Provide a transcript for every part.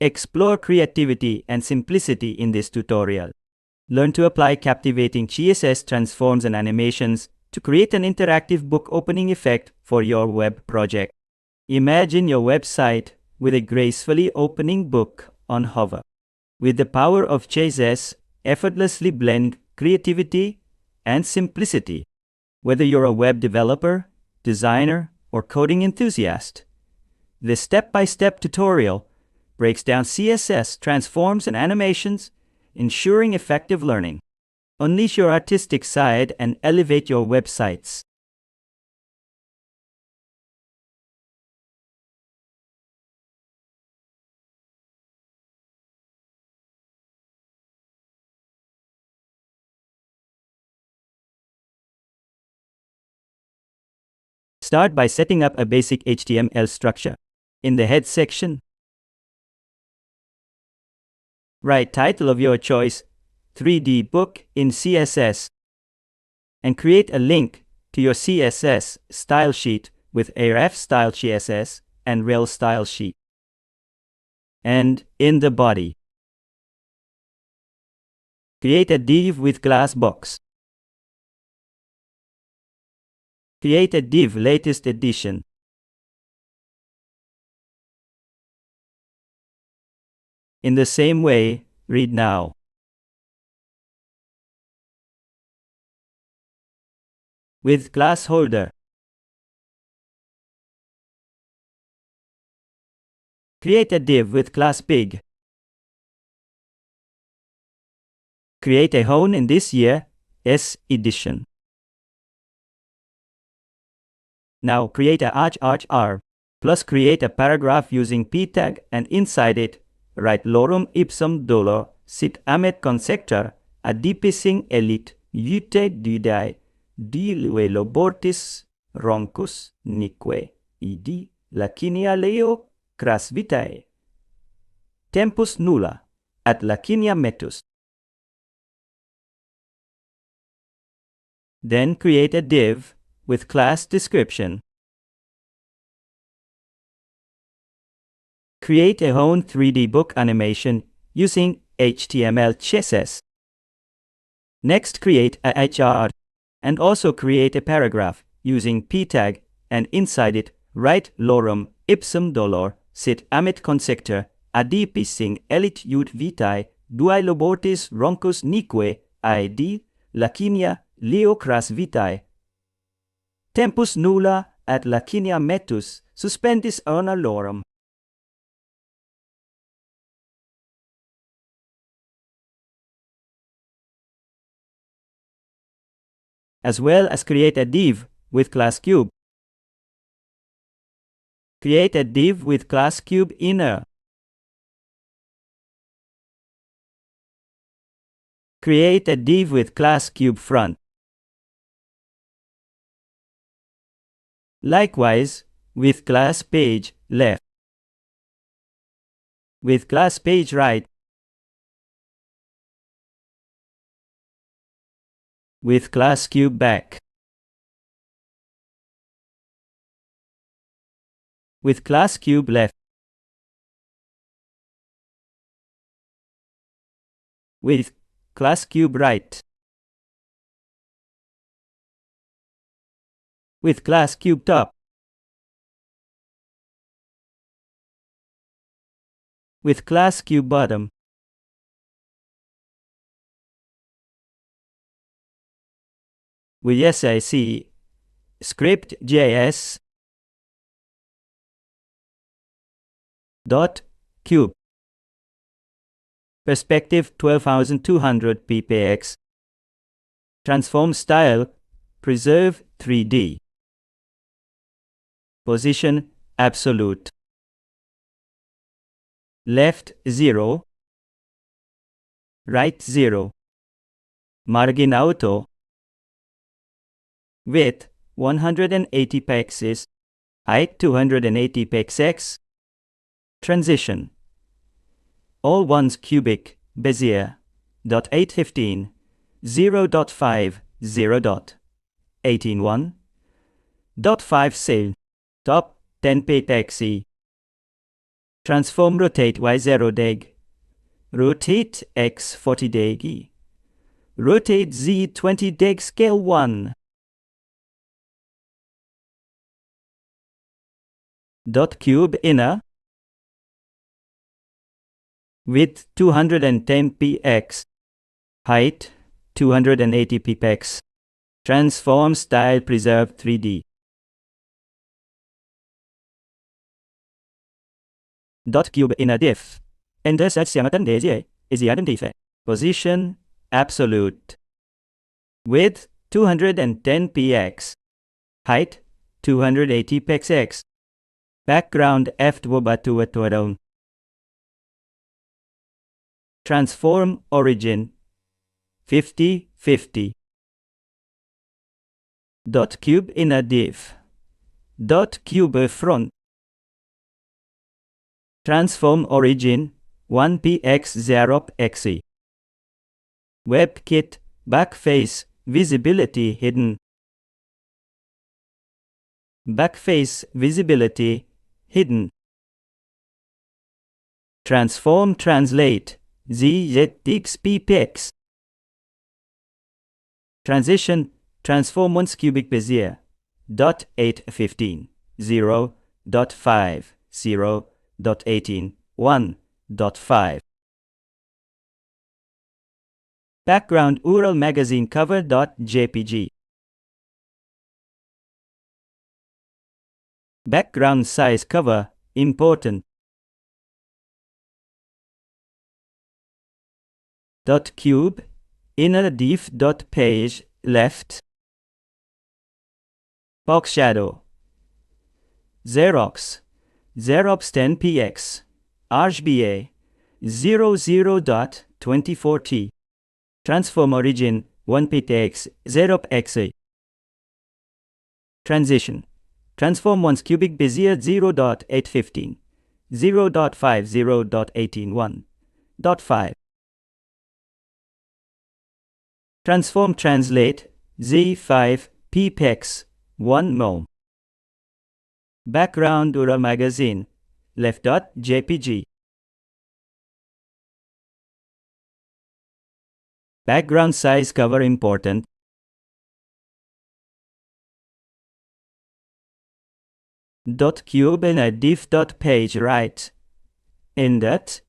Explore creativity and simplicity in this tutorial. Learn to apply captivating CSS transforms and animations to create an interactive book opening effect for your web project. Imagine your website with a gracefully opening book on hover. With the power of CSS, effortlessly blend creativity and simplicity. Whether you're a web developer, designer, or coding enthusiast, this step-by-step tutorial breaks down CSS transforms and animations, ensuring effective learning. Unleash your artistic side and elevate your websites. Start by setting up a basic HTML structure. In the head section, write title of your choice, 3D book in CSS, and create a link to your CSS style sheet with href style CSS and rel style sheet. And in the body, create a div with class box. Create a div latest edition. In the same way, read now. With class holder, create a div with class big. Create a home in this year S edition. Now create a r plus create a paragraph using p tag, and inside it write lorem ipsum dolor sit amet consector adipising elit iute didai dilue lobortis roncus nique idi lacinia leo cras vitae tempus nulla at lacinia metus. Then create a div with class description. Create a own 3D book animation using HTML CSS. Next, create a HR and also create a paragraph using p tag, and inside it write lorem ipsum dolor sit amet consector adipising elit ut vitae duae lobortis roncus nique id lacinia leo cras vitae tempus nulla at lacinia metus suspendis urna lorem. As well as create a div with class cube. Create a div with class cube inner. Create a div with class cube front. Likewise, with class page left. With class page right. With class cube back. With class cube left. With class cube right. With class cube top. With class cube bottom. With SIC script.js dot cube. Perspective 12,200 px. Transform style, preserve 3D. Position absolute. Left 0. Right 0. Margin auto. Width 180 pixels. Height 280 pixels. Transition. All ones cubic Bezier .815 0.5 0.181 .5 cell top 10 pxe Transform rotate y 0 deg. Rotate x 40 deg. Rotate z 20 deg scale 1. Dot cube inner. Width 210 px. Height 280 px. Transform style preserve 3D. Dot cube inner diff. Enter search siamatan desi is the identifier. Position absolute. Width 210 px. Height 280 px. Background f2 Transform origin 50-50. Dot cube inner div. Dot cube front. Transform origin 1px 0xe. WebKit backface visibility hidden. Backface visibility hidden. Transform translate zxpx. Transition transform once cubic bezier. Dot 815 0 dot 5 0 dot 18 1 dot 5. Background URL magazine cover dot jpg. Background size cover important. Dot cube inner div dot page left. Box shadow. Xerox 10px. RGBA 00.24t. Transform origin 1px 0xa. Transition. Transform once cubic bezier 0.815 0.5 0.18 1.5. Transform translate z5 ppex 1 mom. Background URL magazine left.jpg. Background size cover important. Dot cube in a div dot page right. Indet.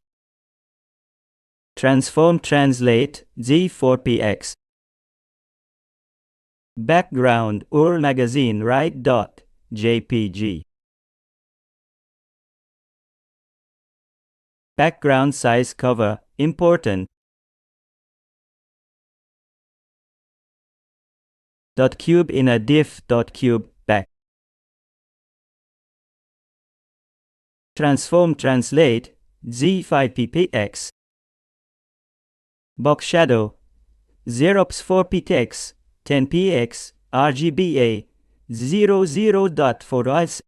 Transform translate z4px. Background URL magazine right dot jpg. Background size cover important. Dot cube in a div dot cube back. Transform translate z5ppx. Box shadow Xerox 4px 10px RGBA 00.4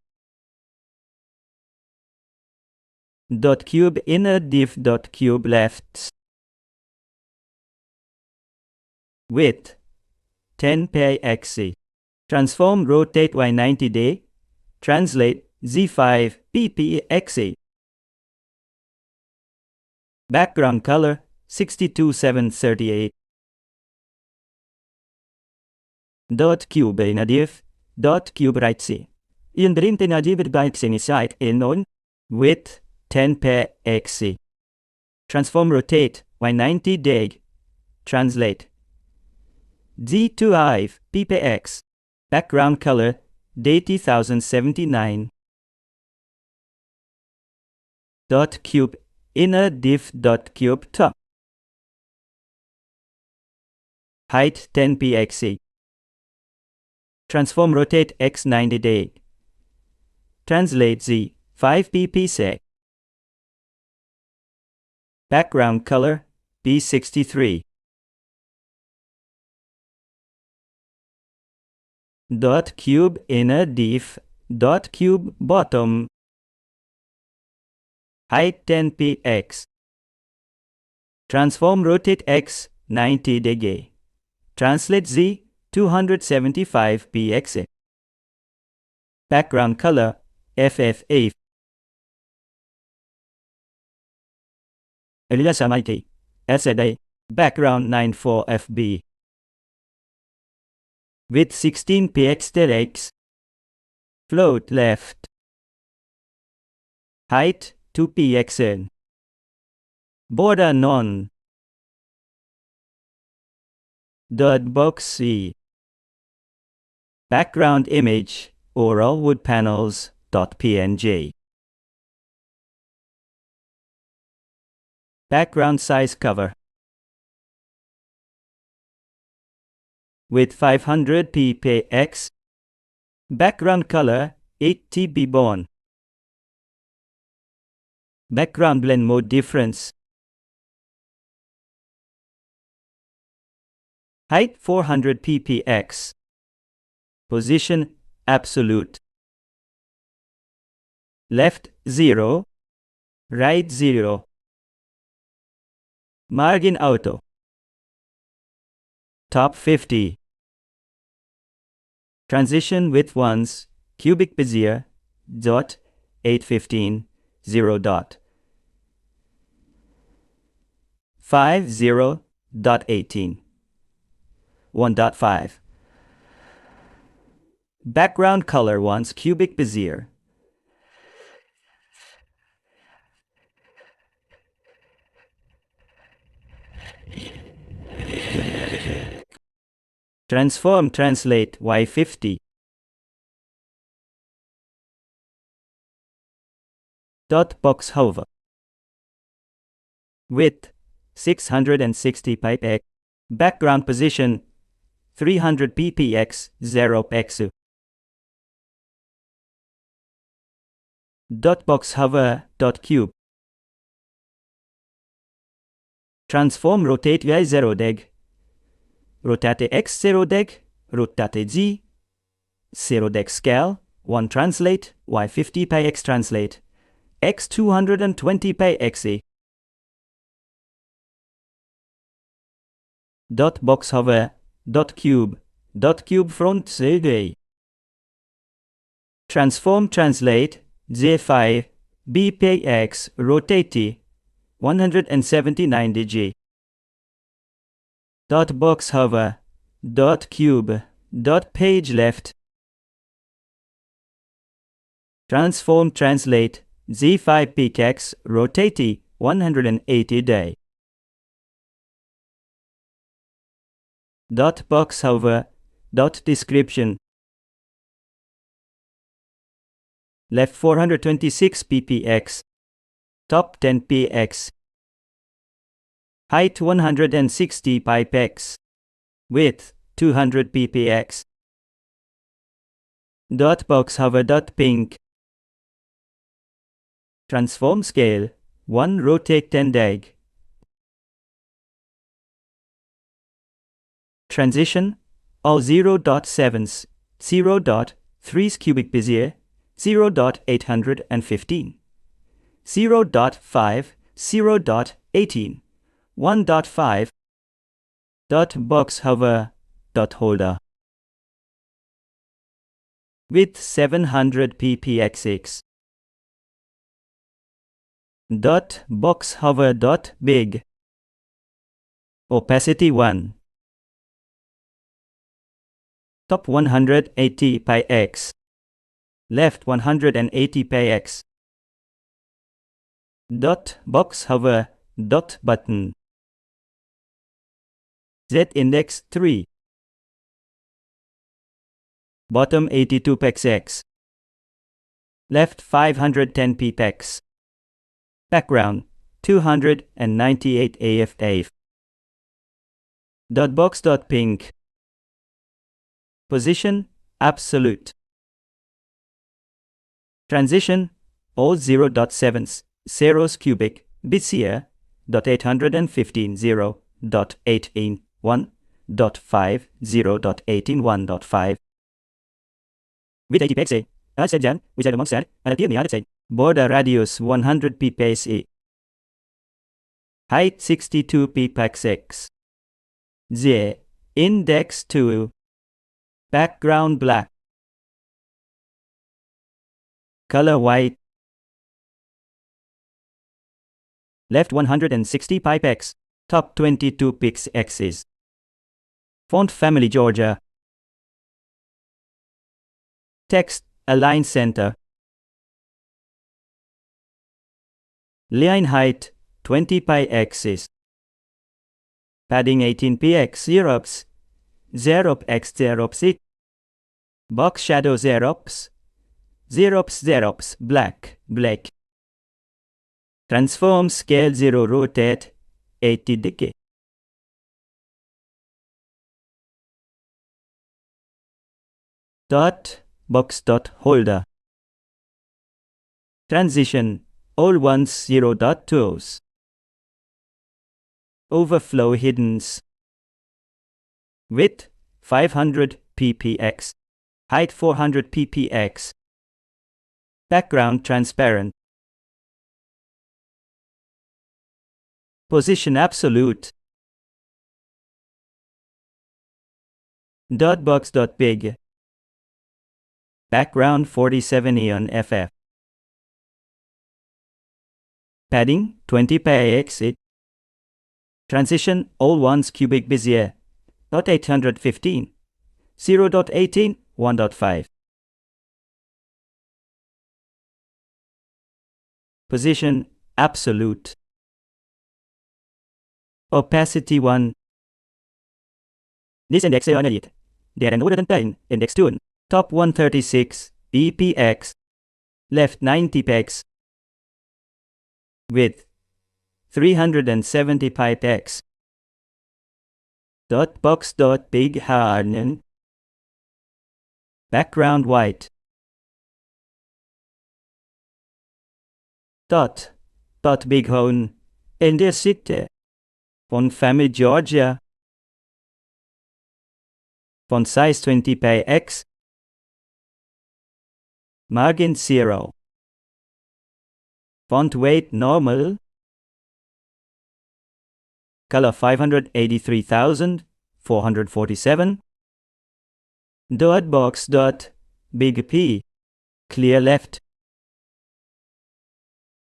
dot cube inner div dot cube left. Width 10 px. Transform rotate y 90 day. Translate z5 ppx. Background color 62738. Dot cube in a div dot cube right c. In print in a div bytes inside in on. Width 10 px. Transform rotate y 90 deg. Translate z2i ppx. Background color date 1079. Dot cube inner div dot cube top. Height 10 px. Transform rotate x 90 deg. Translate z 5 ppsec. Background color B63. Dot cube inner div dot cube bottom. Height 10 px. Transform rotate x 90 deg. Translate z 275 px. Background color FFA. Eliasamite. SAD. Background 94 FB. Width 16 px. Float left. Height 2 pxl. Border none. Box C. Background image oral wood panels. .png. Background size cover. With 500 px. Background color 8 TB bond. Background blend mode difference. Height 400 px. Position absolute. Left 0. Right 0. Margin auto. Top 50. Transition width ones. Cubic Bezier. Dot 815 0 dot 50.18 1.5. Background color ones. Cubic Bezier. Transform translate Y50. Dot box hover. Width 660 px. Background position 300 ppx 0 px. Dot box hover. Dot cube. Transform rotate y 0 deg. Rotate x 0 deg. Rotate z 0 deg scale 1 translate y50 px translate x 220 px. Dot box hover. Dot cube. Dot cube front z. Transform translate z5 bpx rotate 179 dg. Dot box hover. Dot cube. Dot page left. Transform translate z5 px rotate 180 day. Dot box hover. Dot description. Left 426 ppx. Top 10 px. Height 160 px. Width 200 ppx. Dot box hover. Dot pink. Transform scale 1 rotate 10 deg. Transition all 0.7s 0.3s cubic Bezier 0.815 0.5 0.18 1.5. Dot box hover. Dot holder. Width 700 ppx. Dot box hover. Dot big. Opacity 1. Top 180 px. Left 180 px. Dot box hover. Dot button. Z index 3. Bottom 82 px. Left 510 px. Background 298 AF. Dot box. Dot pink. Position absolute. Transition all 0.7s 0s cubic Bezier dot 815 0.18 1.5 0.18 1.5. With 80 px. As exam, which I among said, and appear near the border radius 100 px. Height 62 px. Z index 2. Background black. Color white. left 160 px, top 22 px's. Font family Georgia. Text, align center. Line height, 20 px's. Padding 18 px, zerops, 0x, zerops, box shadow zerops, zerops, black. Transform scale 0, rotate 80 degree. Box holder. Transition, all ones 0.2s. Overflow hiddens. Width 500 ppx. Height 400 ppx. Background transparent. Position absolute. Box.big. Background 47 eon ff. Padding 20 px. Transition all ones cubic Bezier. 815. 0.18, 1.5. Position absolute. Opacity 1. This index is unedit. There are no contain index 2. Top 136 ppx. Left 90 px. Width 370 px. Box.big harden. Background white. Big hone. Enthusiast. Font family Georgia. Font size 20 px. Margin 0. Font weight normal. Color 583,447. Box.big P. Clear left.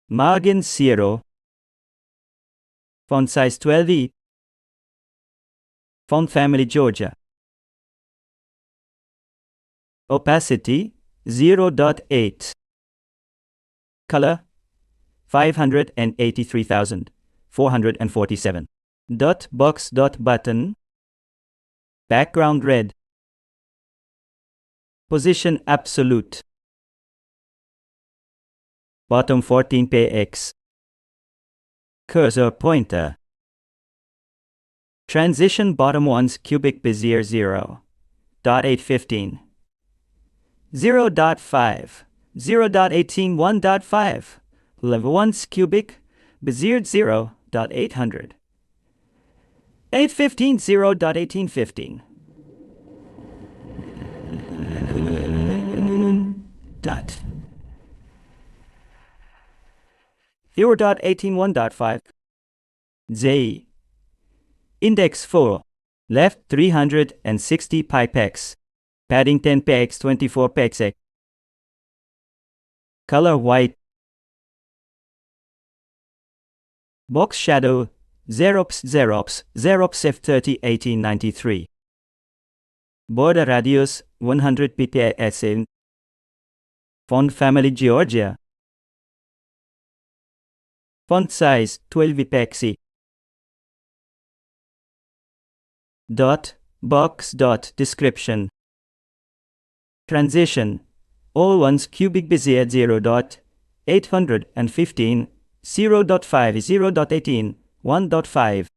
Margin 0. Font size 12e. Font family Georgia. Opacity 0.8. Color 583,447. Box.button. Background red. Position absolute. Bottom 14 px. Cursor pointer. Transition bottom ones cubic Bezier 0.815. 0.5. 0.18, 1.5. Level 1's cubic Bezier 0.800. 815, 0.1815. Dot. 0.18, 1.5. Z. Index 4. Left 360 px. Padding 10 px, 24 px. Color white. Box shadow Zerops F30 1893. Border radius 100 pps. Font family Georgia. Font size 12 pixi. Box description. Transition all ones cubic Bezier 0.815, 0.5, 0.18, 1.5.